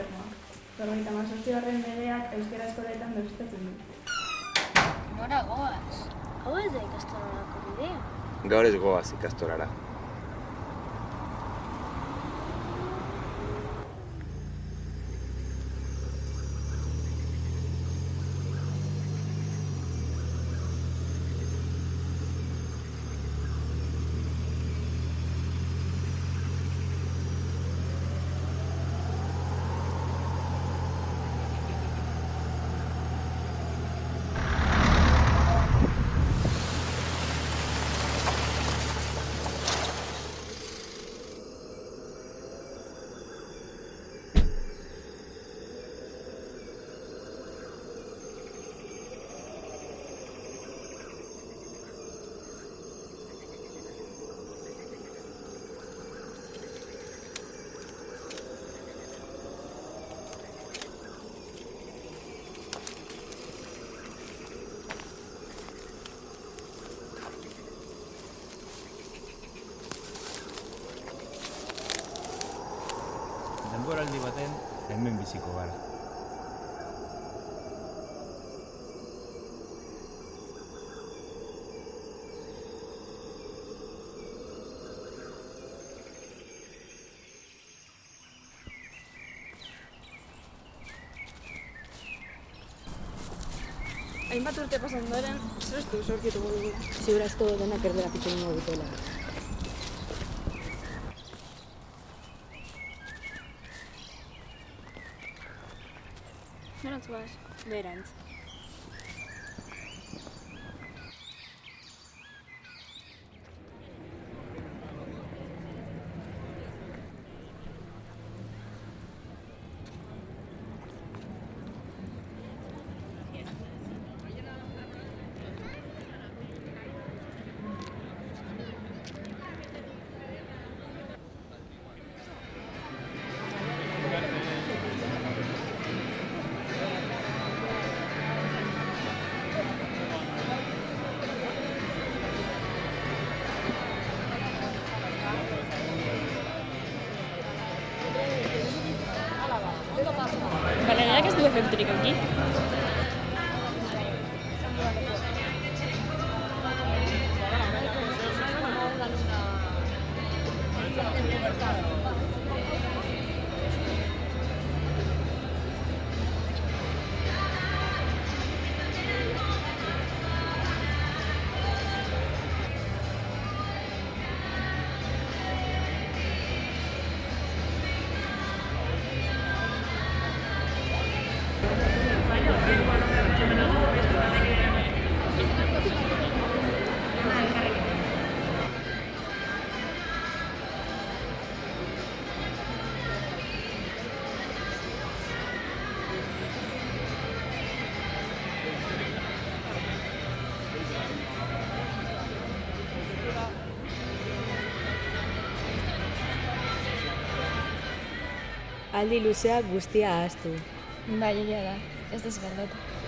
Gobernuak. 58. legeak euskara eskoletan berriztatzen du. Nora goaz? Hau ez da ikastorarako bidea? Gaur ez goaz ikastorara. Denboraldi baten hemen biziko gara. Hainbat urte pasan doren, zer ez du sorkituko dugula. Ziur asko denak erdera pitu ningo dutela. Norantz guaz? Berantz. Galereak ez du efekturik auki. Aldi luzeak guztia ahaztu. Bai, egia da. Ez da zerratu.